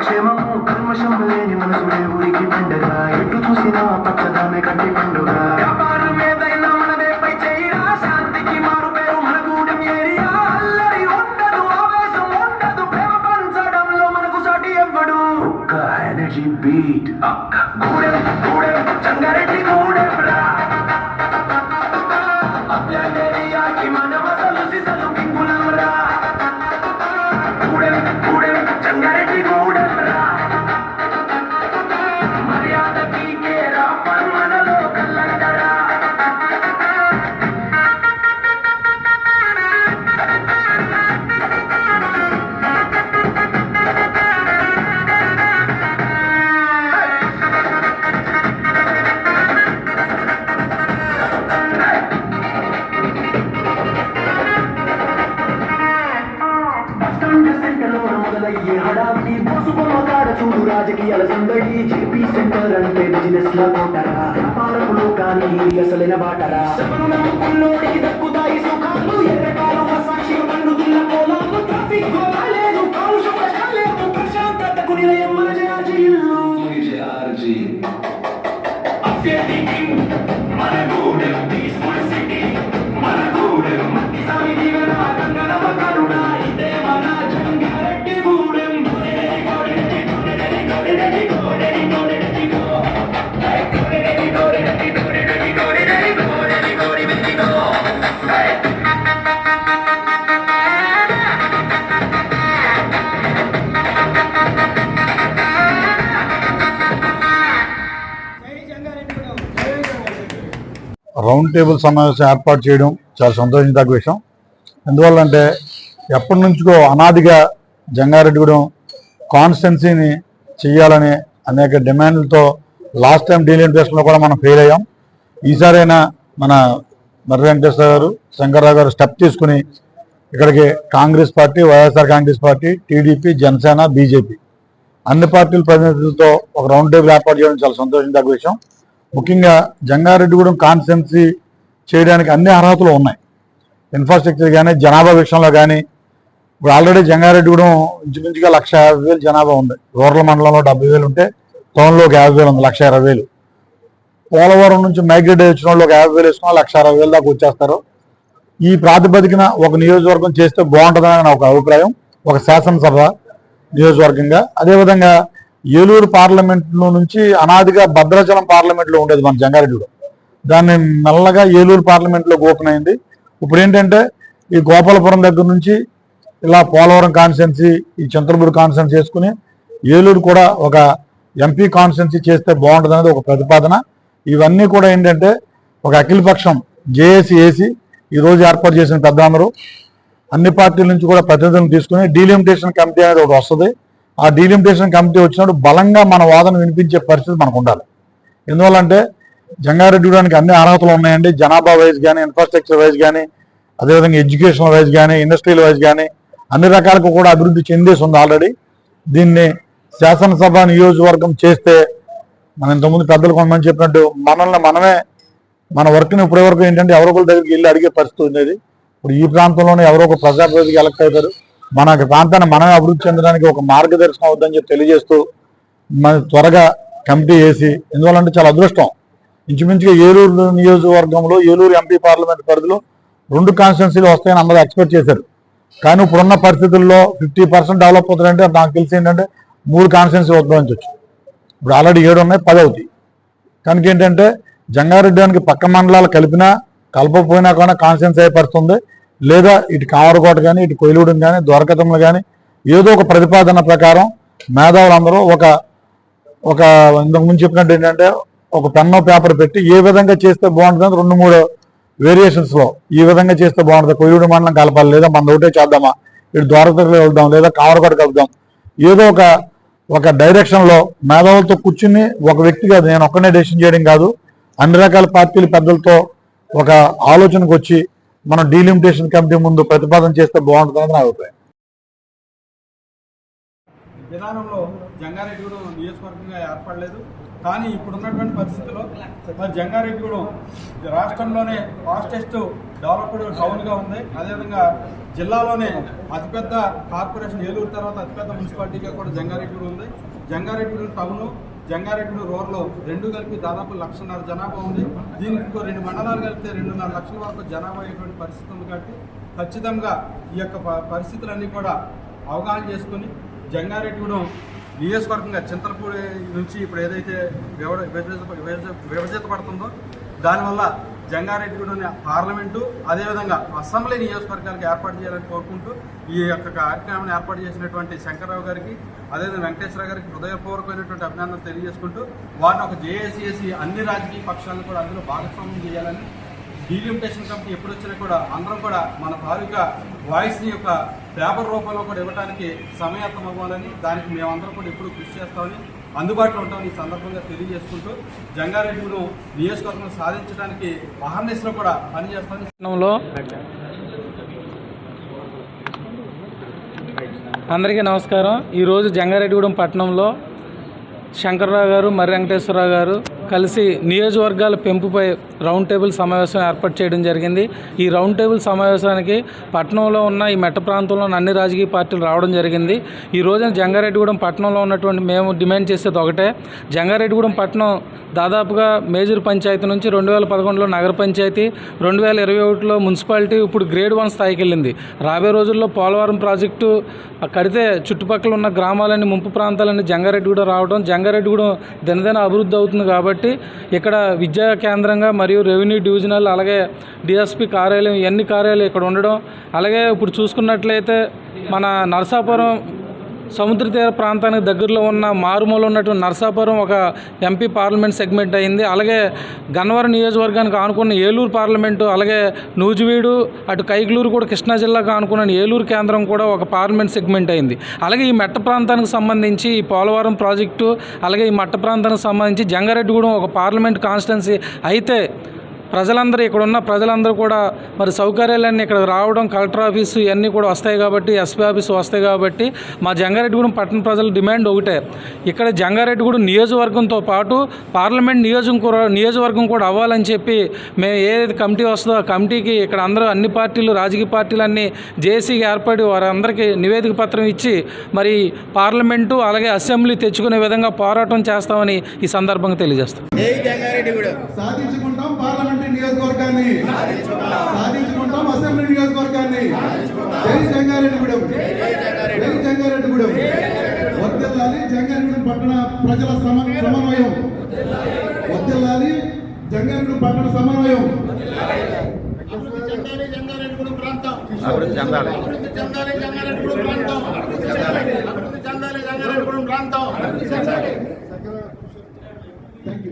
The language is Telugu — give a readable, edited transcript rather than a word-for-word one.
క్షేమము కల్మషం లేని మనసుడే ఊరికి పండగ ఎటు చూసినా పచ్చదామే కంటి పండుగ వ్యాపారం ఏదైనా మనదే పై చేయరా శాంతికి మారు పేరు మన గూడెం ఏరియా అల్లరి ఉండదు ఆవేశం ఉండదు ప్రేమ పంచడంలో మనకు సాటి ఎవ్వడు ఒక్క ఎనర్జీ బీట్ గూడెం గూడెం జంగారెడ్డి గూడెం రా అప్లాంట్ ఏరియాకి మనం అసలు సిసలు కింగులం రా గూడెం గూడెం జంగారెడ్డి గూడెం రా మర్యాద పీకేరా మనలో కల్లంటరా మొదలయ్యే హడావిడి మోసుకొనోతాడ చూడు రాజకీయాల సందడి జేపీ సెంటర్ అంటే బిజినెస్ ల కోటరా వ్యాపారకులు కానీ అసలైన బాటరా సభను నమ్ముకున్నోడికి దక్కుతాయి సుఖాలు ఎర్రకాలు సాక్షి పండుతున్న కోలాలు ట్రాఫిక్ గోళాలేదు కాలుష్యం కష్టాలేదు ప్రశాంతతకు నిలయం మన జయార్జీ ఇల్లు జయార్జీ మన గూడెం పీస్ఫుల్ సిటీ మన గూడెం మట్టి సామి దీవెన గంగనవ కరుణ ఇదే మన జంగారెడ్డి గూడెం రౌండ్ టేబుల్ సమావేశం ఏర్పాటు చేయడం చాలా సంతోషించదగ్గ విషయం. ఎందువల్లంటే ఎప్పటి నుంచో అనాదిగా జంగారెడ్డిగూడెం కాన్స్టిట్యున్సీని చేయాలనే అనేక డిమాండ్లతో లాస్ట్ టైం డీలిమిటేషన్లో కూడా మనం ఫెయిల్ అయ్యాం. ఈసారైనా మన మర్రి వెంకటేశ్వర గారు, శంకర్రావు గారు స్టెప్ తీసుకుని ఇక్కడికి Congress party, YSR Congress party, TDP, Janasena, BJP అన్ని పార్టీల ప్రతినిధులతో ఒక రౌండ్ టేబుల్ ఏర్పాటు చేయడం చాలా సంతోషించదగ్గ విషయం. ముఖ్యంగా జంగారెడ్డిగూడెం కాన్స్టిట్యున్సీ చేయడానికి అన్ని అర్హతలు ఉన్నాయి. ఇన్ఫ్రాస్ట్రక్చర్ కానీ, జనాభా విషయంలో కానీ. ఇప్పుడు ఆల్రెడీ జంగారెడ్డిగూడెం ఇంచుమించుగా 1,50,000 జనాభా ఉంది. రూరల్ మండలంలో 70,000 ఉంటే టౌన్లో ఒక 50,000 ఉంది, 1,20,000. పోలవరం నుంచి మైగ్రేట్ వచ్చిన వాళ్ళు ఒక 50,000 వేసుకున్న 1,60,000 దాకా వచ్చేస్తారు. ఈ ప్రాతిపదికన ఒక నియోజకవర్గం చేస్తే బాగుంటుందని నా ఒక అభిప్రాయం, ఒక శాసనసభ నియోజకవర్గంగా. అదేవిధంగా ఏలూరు పార్లమెంట్లో నుంచి అనాదిగా భద్రాచలం పార్లమెంట్లో ఉండేది మన జంగారెడ్డిగూడెం. దాన్ని మెల్లగా ఏలూరు పార్లమెంట్లో ఓపెన్ అయింది. ఇప్పుడు ఏంటంటే ఈ గోపాలపురం దగ్గర నుంచి ఇలా పోలవరం కాన్స్టిట్యున్సీ, ఈ చింతలపూడి కాన్స్టిట్యున్సీ చేసుకుని ఏలూరు కూడా ఒక ఎంపీ కాన్స్టిట్యున్సీ చేస్తే బాగుంటుంది అనేది ఒక ప్రతిపాదన. ఇవన్నీ కూడా ఏంటంటే ఒక అఖిలపక్షం జేఏసీ ఏసీ ఈరోజు ఏర్పాటు చేసిన పెద్దలందరూ అన్ని పార్టీల నుంచి కూడా ప్రతినిధులను తీసుకుని డీలిమిటేషన్ కమిటీ అనేది ఒకటి వస్తుంది. ఆ డీలిమిటేషన్ కమిటీ వచ్చినప్పుడు బలంగా మన వాదన వినిపించే పరిస్థితి మనకు ఉండాలి. ఎందువల్లంటే జంగారెడ్డిగూడెంకి అన్ని అర్హతలు ఉన్నాయండి. జనాభా వైజ్ కానీ, ఇన్ఫ్రాస్ట్రక్చర్ వైజ్ కానీ, అదేవిధంగా ఎడ్యుకేషన్ వైజ్ కానీ, ఇండస్ట్రియల్ వైజ్ కానీ అన్ని రకాలకు కూడా అభివృద్ధి చెందేసి ఉంది ఆల్రెడీ. దీన్ని శాసనసభ నియోజకవర్గం చేస్తే మనం ఇంతకుముందు పెద్దలు కొంతమంది చెప్పినట్టు మనమే మన వర్క్ని ఇప్పటి వరకు ఏంటంటే ఎవరో ఒకరి దగ్గరికి వెళ్ళి అడిగే పరిస్థితి ఉండేది. ఇప్పుడు ఈ ప్రాంతంలోనే ఎవరో ఒక ప్రజాప్రతినిధికి ఎలక్ట్ అవుతారు. మన ప్రాంతాన్ని మనమే అభివృద్ధి చెందడానికి ఒక మార్గదర్శనం అవుతుందని చెప్పి తెలియజేస్తూ మన త్వరగా కమిటీ వేసి, ఎందువల్లంటే చాలా అదృష్టం. ఇంచుమించుగా ఏలూరు నియోజకవర్గంలో ఏలూరు ఎంపీ పార్లమెంట్ పరిధిలో 2 కాన్స్టిట్యున్సీలు వస్తాయని అందరూ ఎక్స్పెక్ట్ చేశారు. కానీ ఇప్పుడున్న పరిస్థితుల్లో 50% డెవలప్ అవుతారంటే నాకు తెలిసి ఏంటంటే 3 కాన్స్టిట్యున్సీ ఉద్భవించవచ్చు. ఇప్పుడు ఆల్రెడీ 7 ఉన్నాయి, 10 అవుతాయి. కనుక ఏంటంటే జంగారెడ్డిగూడెంకి పక్క మండలాలు కలిపినా కలపకపోయినా కూడా కాన్స్టిట్యున్సీ అయిపడుతుంది. లేదా ఇటు కామరకోట కానీ, ఇటు కొయిలూడెం కానీ, ద్వారకతములు కానీ ఏదో ఒక ప్రతిపాదన ప్రకారం మేధావులందరూ ఒక ఇంతకుముందు చెప్పినట్టు ఏంటంటే ఒక పెన్నో పేపర్ పెట్టి ఏ విధంగా చేస్తే బాగుంటుంది 2-3 వేరియేషన్స్లో ఈ విధంగా చేస్తే బాగుంటుంది. కొయిలూడు మండలం కలపాలి, లేదా మన ఒకటే చేద్దామా, ఇటు ద్వారకతములు వెళ్దాం, లేదా కామరకోట కలుద్దాం, ఏదో ఒక డైరెక్షన్లో మేధావులతో కూర్చుని ఒక వ్యక్తిగా నేను ఒక్కనే డెసిషన్ చేయడం కాదు, అన్ని రకాల పార్టీల పెద్దలతో ఒక ఆలోచనకు వచ్చి మనం డీలిమిటేషన్ కమిటీ ముందు ప్రతిపాదన చేస్తే బాగుంటుందని నా అభిప్రాయం. విధానంలో జంగారెడ్డిగూడెం నియోజకవర్గంగా ఏర్పడలేదు. కానీ ఇప్పుడున్నటువంటి పరిస్థితుల్లో మరి జంగారెడ్డిగూడెం రాష్ట్రంలోనే ఫాస్టెస్ట్ డెవలప్డ్ టౌన్గా ఉంది. అదేవిధంగా జిల్లాలోనే అతిపెద్ద కార్పొరేషన్ ఏలూరు తర్వాత అతిపెద్ద మున్సిపాలిటీగా కూడా జంగారెడ్డిగూడెం ఉంది. జంగారెడ్డిగూడెం టౌను జంగారెడ్డిగూడెం రూరల్ రెండు కలిపి దాదాపు 1,00,000 జనాభా ఉంది. దీనికి ఇంకో 2 మండలాలు కలిపితే 2.5 లక్షల వరకు జనాభా అయ్యేటువంటి పరిస్థితి ఉంది. కాబట్టి ఖచ్చితంగా ఈ యొక్క పరిస్థితులన్నీ కూడా అవగాహన చేసుకుని జంగారెడ్డిగూడెం నియోజకవర్గంగా చింతలపూడి నుంచి ఇప్పుడు ఏదైతే విభజితపడుతుందో దానివల్ల జంగారెడ్డిగూడెం పార్లమెంటు అదేవిధంగా అసెంబ్లీ నియోజకవర్గాలకు ఏర్పాటు చేయాలని కోరుకుంటూ ఈ యొక్క కార్యక్రమాన్ని ఏర్పాటు చేసినటువంటి శంకర్రావు గారికి అదేవిధంగా వెంకటేశ్వర గారికి హృదయపూర్వకమైనటువంటి అభినందనలు తెలియజేసుకుంటూ వారిని ఒక జేఏసీఎస్సీ అన్ని రాజకీయ పక్షాలను కూడా అందులో భాగస్వామ్యం చేయాలని డీలిమిటేషన్ కమిటీ ఎప్పుడు వచ్చినా కూడా అందరం కూడా మన తాలూకా వాయిస్ని యొక్క పేపర్ రూపంలో కూడా ఇవ్వడానికి సమయాత్తం అవ్వాలని దానికి మేమందరం కూడా ఎప్పుడు కృషి చేస్తామని అందుబాటులో ఉంటామని ఈ సందర్భంగా తెలియజేసుకుంటూ జంగారెడ్డిగూడెం నియోజకవర్గం సాధించడానికి అహర్నిశలో కూడా పనిచేస్తామని అందరికీ నమస్కారం. ఈరోజు జంగారెడ్డిగూడెం పట్టణంలో శంకర్రావు గారు మర్రి వెంకటేశ్వరరావు గారు కలిసి నియోజకవర్గాల పెంపుపై రౌండ్ టేబుల్ సమావేశం ఏర్పాటు చేయడం జరిగింది. ఈ రౌండ్ టేబుల్ సమావేశానికి పట్టణంలో ఉన్న ఈ మెట్ట ప్రాంతంలో అన్ని రాజకీయ పార్టీలు రావడం జరిగింది. ఈ రోజున జంగారెడ్డిగూడెం పట్టణంలో ఉన్నటువంటి మేము డిమాండ్ చేసేది ఒకటే, జంగారెడ్డిగూడెం పట్టణం దాదాపుగా మేజర్ పంచాయతీ నుంచి 2011లో నగర పంచాయతీ, 2021లో మున్సిపాలిటీ, ఇప్పుడు గ్రేడ్ 1 స్థాయికి వెళ్ళింది. రాబోయే రోజుల్లో పోలవరం ప్రాజెక్టు కడితే చుట్టుపక్కల ఉన్న గ్రామాలన్నీ ముంపు ప్రాంతాలన్నీ జంగారెడ్డిగూడెం రావడం, జంగారెడ్డిగూడెం దినదిన అభివృద్ధి అవుతుంది. కాబట్టి ఇక్కడ విద్యా కేంద్రంగా మరియు రెవెన్యూ డివిజనల్ అలాగే డిఎస్పి కార్యాలయం ఇవన్నీ కార్యాలయాలు ఇక్కడ ఉండడం, అలాగే ఇప్పుడు చూసుకున్నట్లయితే మన నరసాపురం సముద్ర తీర ప్రాంతానికి దగ్గరలో ఉన్న మారుమూల ఉన్నటువంటి నరసాపురం ఒక ఎంపీ పార్లమెంట్ సెగ్మెంట్ అయింది. అలాగే గన్నవరం నియోజకవర్గానికి ఆనుకున్న ఏలూరు పార్లమెంటు, అలాగే నూజివీడు అటు కైకలూరు కూడా కృష్ణా జిల్లాకు ఆనుకున్న ఏలూరు కేంద్రం కూడా ఒక పార్లమెంట్ సెగ్మెంట్ అయింది. అలాగే ఈ మెట్ట ప్రాంతానికి సంబంధించి ఈ పోలవరం ప్రాజెక్టు అలాగే ఈ మట్ట ప్రాంతానికి సంబంధించి జంగారెడ్డిగూడెం ఒక పార్లమెంట్ కాన్స్టిట్యున్సీ అయితే ప్రజలందరూ ఇక్కడ ఉన్న ప్రజలందరూ కూడా మరి సౌకర్యాలన్నీ ఇక్కడ రావడం, కలెక్టర్ ఆఫీసు ఇవన్నీ కూడా వస్తాయి కాబట్టి, ఎస్పీ ఆఫీసు వస్తాయి కాబట్టి మా జంగారెడ్డిగూడెం పట్టణ ప్రజల డిమాండ్ ఒకటే, ఇక్కడ జంగారెడ్డిగూడెం నియోజకవర్గంతో పాటు పార్లమెంట్ నియోజకవర్గం కూడా అవ్వాలని చెప్పి మేము ఏదైతే కమిటీ వస్తుందో ఆ కమిటీకి ఇక్కడ అందరూ అన్ని పార్టీలు రాజకీయ పార్టీలన్నీ జేసీగా ఏర్పడి వారందరికీ నివేదిక పత్రం ఇచ్చి మరి పార్లమెంటు అలాగే అసెంబ్లీ తెచ్చుకునే విధంగా పోరాటం చేస్తామని ఈ సందర్భంగా తెలియజేస్తాం. సాధించుకుంటాం పార్లమెంట్ నియోజకవర్గాన్ని, సాధించుకుంటాం అసెంబ్లీ నియోజకవర్గాన్ని. జై జంగారెడ్డిగూడెం, జై జంగారెడ్డిగూడెం. వర్ధిల్లాలి జంగారెడ్డిగూడెం పట్టణ ప్రజల సమన్వయం, వర్ధిల్లాలి జంగారెడ్డిగూడెం పట్టణ సమన్వయం. జంగారెడ్డిగూడెం ప్రాంతం అభివృద్ధి చెందాలి, జంగారెడ్డిగూడెం ప్రాంతం అభివృద్ధి చెందాలి, జంగారెడ్డిగూడెం ప్రాంతం. Thank you.